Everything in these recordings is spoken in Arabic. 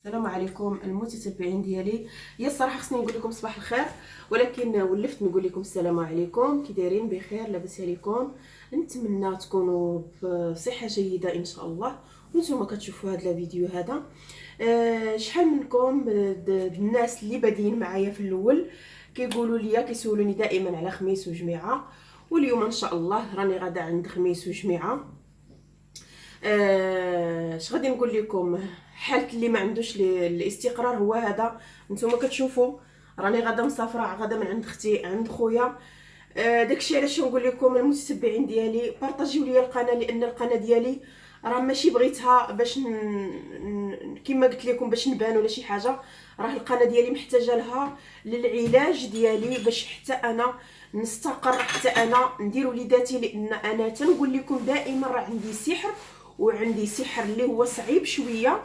السلام عليكم المتتبعين ديالي. هي الصراحه خصني نقول لكم صباح الخير، ولكن ولفت نقول لكم السلام عليكم. كي دايرين؟ بخير؟ لاباس عليكم؟ نتمنى تكونوا بصحه جيده ان شاء الله. وانتم كتشوفوا هذا الفيديو هذا، شحال منكم الناس اللي بادين معايا في الاول كيقولوا لي كيسولوني دائما على خميس وجميعه، واليوم ان شاء الله راني غادا عند خميس وجميعه. اش غادي نقول لكم؟ حالة اللي ما عندوش الاستقرار هو هذا. نتوما كتشوفوا راني غادا مسافره، غادا من عند اختي عند خويا. داكشي علاش نقول لكم المتتبعين ديالي بارطاجيو لي القناه، لان القناه ديالي راه ماشي بغيتها باش كما قلت لكم باش نبان ولا شي حاجه. راه القناه ديالي محتاجه لها للعلاج ديالي، باش حتى انا نستقر، حتى انا ندير وليداتي، لان انا تنقول لكم دائما راه عندي سحر، وعندي سحر اللي هو صعيب شويه.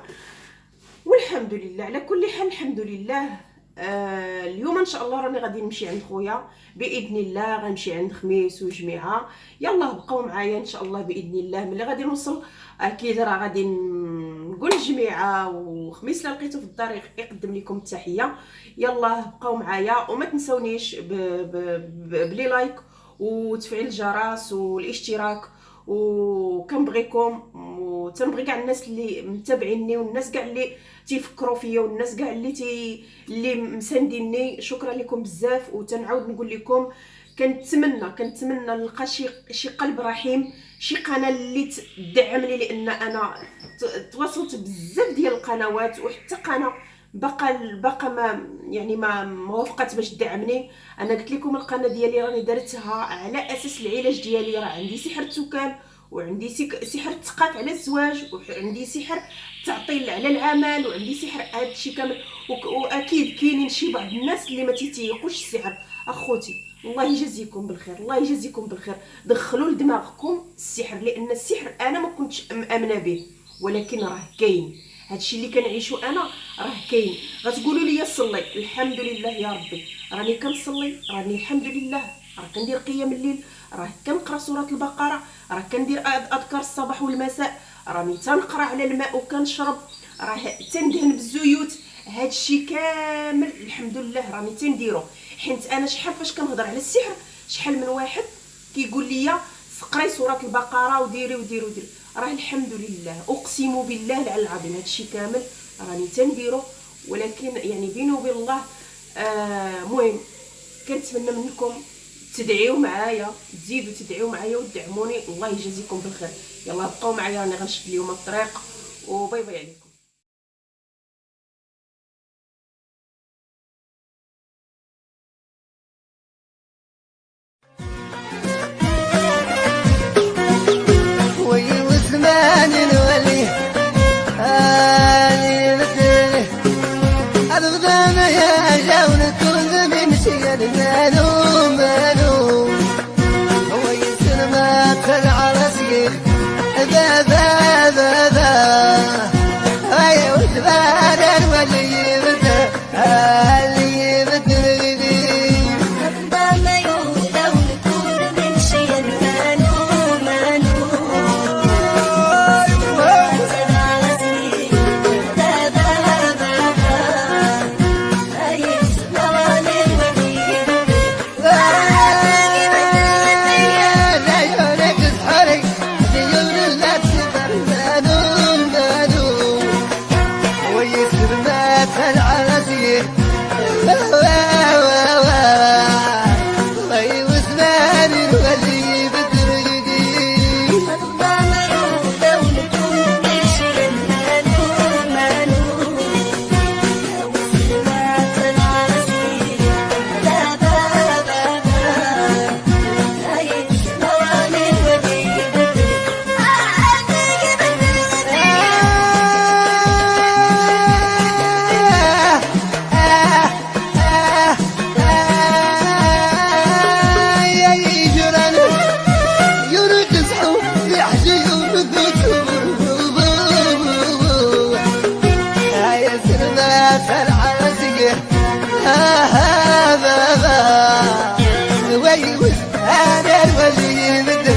والحمد لله على كل حال، الحمد لله. اليوم ان شاء الله راني غادي نمشي عند خويا باذن الله، غنمشي عند خميس وجميعه. يلا بقاو معايا ان شاء الله باذن الله. ملي غادي نوصل اكيد راه غادي نقول الجميعه، وخميس لا لقيتو في الدار يقدم لكم التحيه. يلا بقاو معايا، وما تنسونيش بلي لايك وتفعيل الجرس والاشتراك. وكنبغيكم وتنبغي كاع الناس اللي متابعيني، والناس كاع اللي تيفكروا فيا، والناس كاع اللي مسانديني. شكرا لكم بزاف. وتنعاود نقول لكم كنتمنى نلقى شي قلب رحيم، شي قناه اللي تدعمني، لان انا تواصلت بزاف ديال القنوات، وحتى قناه باقا ما وافقت باش تدعمني. انا قلت لكم القناه ديالي راني درتها على اساس العلاج ديالي. راه عندي سحر التكال، وعندي سحر الثقاف على الزواج، وعندي سحر التعطيل على العمل، وعندي سحر هادشي كامل. واكيد كاينين شي بعض الناس اللي ما تيتيقوش السحر. اخوتي الله يجازيكم بالخير، الله يجازيكم بالخير. دخلوا لدماغكم السحر، لان السحر انا ما كنتش مامنه به، ولكن راه كاين. هادشي اللي كنعيشو انا راه كاين. غتقولوا لي صلي، الحمد لله يا ربي راني كنصلي، راني الحمد لله راه كندير قيام الليل، راه كنقرا سوره البقره، راه كندير اذكار الصباح والمساء، راني تنقرا على الماء وكنشرب، راه تندهن بالزيوت. هادشي كامل الحمد لله راني تنديرو. حيت انا شحال فاش كنهضر على السحر، شحال من واحد كيقول لي قراي سوره البقره وديري وديري وديري. راه الحمد لله اقسم بالله العلي العظيم هادشي كامل راني تنديرو. ولكن يعني بيني وبين الله، مهم كنتمنى منكم تدعيو معايا، تزيدوا تدعيو معايا وتدعموني. الله يجازيكم بالخير. يلا بقاو معايا، راني غنشد اليوم الطريق، وباي باي عليكم. وزمان الولي هاني مثلي أبغى ما يجاون كل من شيء مالو هو يسر ما تلع راسي بابا هاي وزمان الولي هاني مثلي أبغى ما يجاون كل من شيء مالو اللي يبدر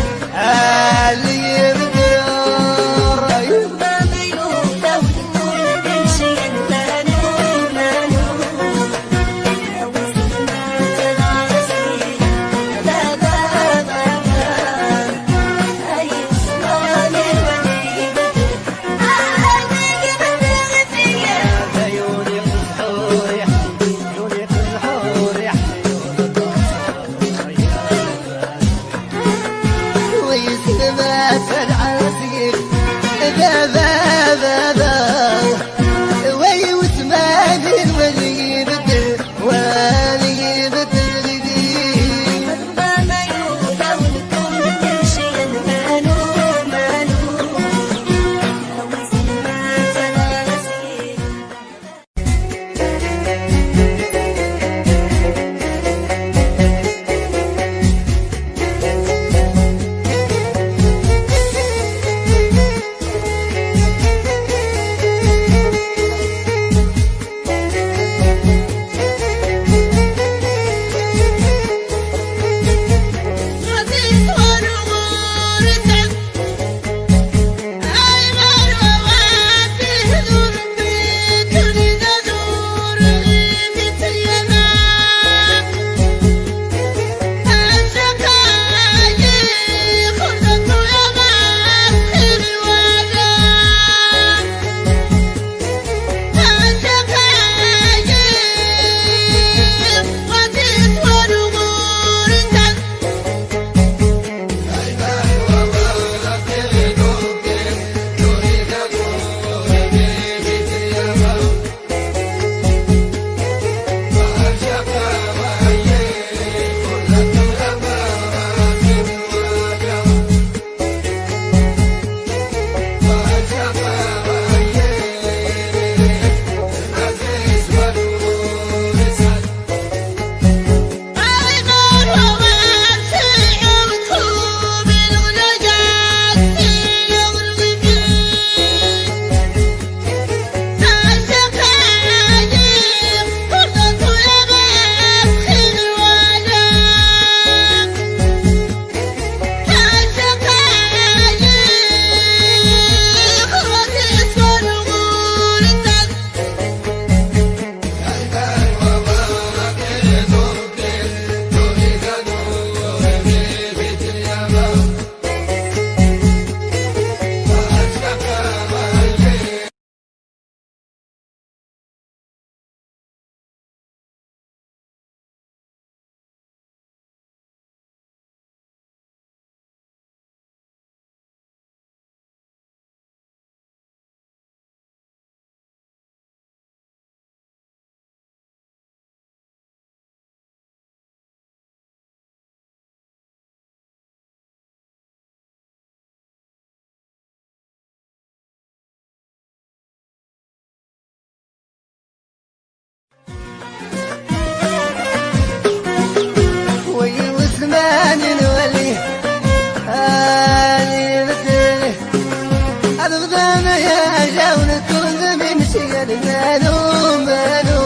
مالو مالو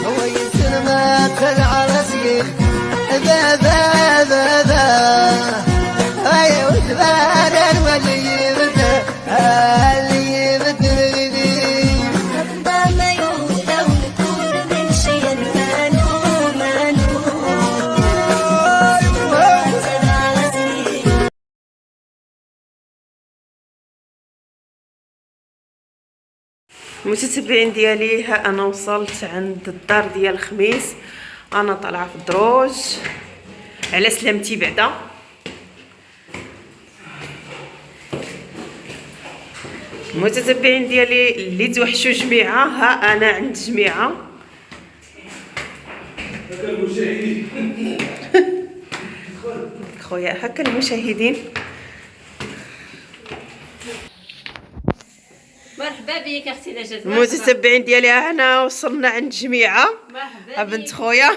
هو يسر ما تلع راسي ذا ذا ذا ذا هاي وثبان الولي يبدا اللي يبدا هذا ما يولى ونكون من شي مانو مانو المتتبعين ديالي، ها انا وصلت عند الدار ديال الخميس. انا طالعه في الدروج على سلامتي بعدا. المتتبعين ديالي اللي توحشوا جميعه، ها انا عند جميعه. خويا هكا المشاهدين. مرحبا بك اختي نجاة. المتتبعين ديالي، هنا وصلنا عند جميعه. مرحبا بنت خويا.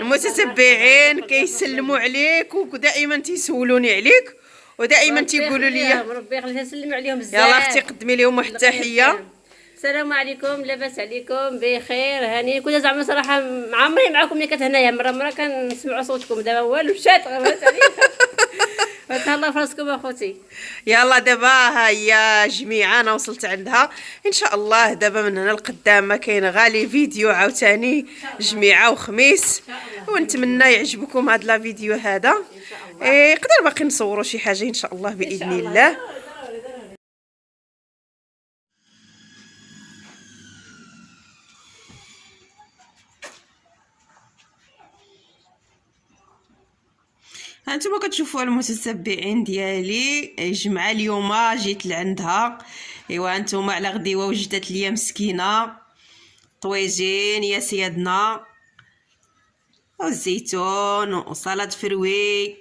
المتتبعين كيسلموا عليك ودائما تيسولوني عليك ودائما تيقولوا لي ربي يخليها سلم عليهم بزاف. يلا اختي قدمي لهم واحد التحيه. السلام عليكم، لاباس عليكم؟ بخير هاني. كنت زعما صراحه عمري معكم ملي كانت هنايا، مره كنسمعوا صوتكم، دابا والو مشات غبرت عليا. تهلا في راسكم اخوتي. يلا دابا ها هي جميعه انا وصلت عندها ان شاء الله. دابا من هنا لقدام ما كاين غالي فيديو عاوتاني جميعه وخميس، ونتمنى يعجبكم هاد لا فيديو هذا. يقدر باقي نصوروا شي حاجه ان شاء الله باذن الله. هانتوما كتشوفوا المتتبعين ديالي، جمعه اليوم جيت لعندها. ايوا هانتوما على غديوه وجدت ليا مسكينه طويجين يا سيادنا، والزيتون وصلاه فروي.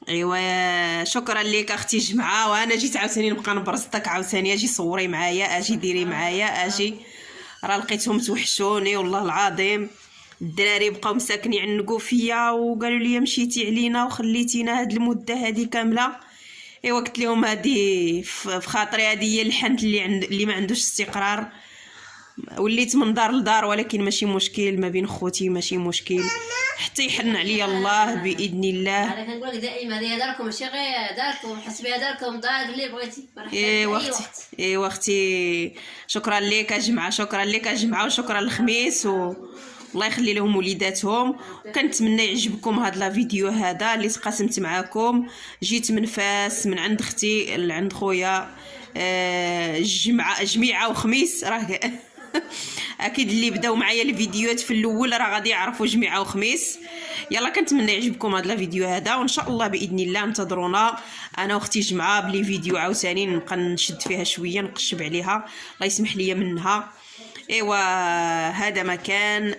ايوا شكرا لك اختي جمعه. وانا جيت عاوتاني نبقى نبرزطك عاوتاني، اجي صوري معايا، اجي ديري معايا، اجي. راه لقيتهم توحشوني والله العظيم. الدراري بقاو مساكنين يعنقوا فيا وقالوا لي مشيتي علينا وخليتينا هاد المده هذه كامله. ايوا قلت لهم هذه في خاطري، هذه هي الحنت اللي ما عندوش استقرار. وليت من دار لدار، ولكن ماشي مشكل، ما بين خوتي ماشي مشكل، حتى يحن عليا الله باذن الله. انا كنقول لك دائما هذه داركم ماشي غير داركم، حسبيها داركم دار اللي بغيتي. ايوا اختي شكرا لك يا جماعه، شكرا لك يا جماعه، وشكرا للخميس الله يخلي لهم وليداتهم. كنتمنى يعجبكم هاد لا فيديو هذا اللي تقاسمت معكم. جيت من فاس من عند اختي لعند خويا جميعه وخميس. راه اكيد اللي بداو معايا الفيديوهات في الاول راه غادي يعرفوا جميعه وخميس. يلا كنتمنى يعجبكم هاد لا فيديو هذا، وان شاء الله باذن الله انتظرونا انا واختي جمعه بلي فيديو عاوتاني نبقى نشد فيها شويه، نقشب عليها، الله يسمح لي منها. ايوا هذا مكان.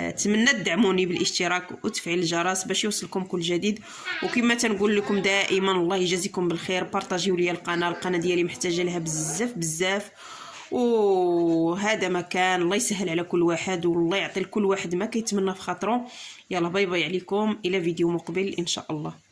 اتمنى تدعموني بالاشتراك وتفعيل الجرس باش يوصلكم كل جديد. وكما تنقول لكم دائما الله يجازيكم بالخير، بارطاجيو لي القناه ديالي محتاجه لها بزاف بزاف. وهذا مكان الله يسهل على كل واحد، والله يعطي لكل واحد ما كيتمنى في خاطره. يلا باي باي عليكم، الى فيديو مقبل ان شاء الله.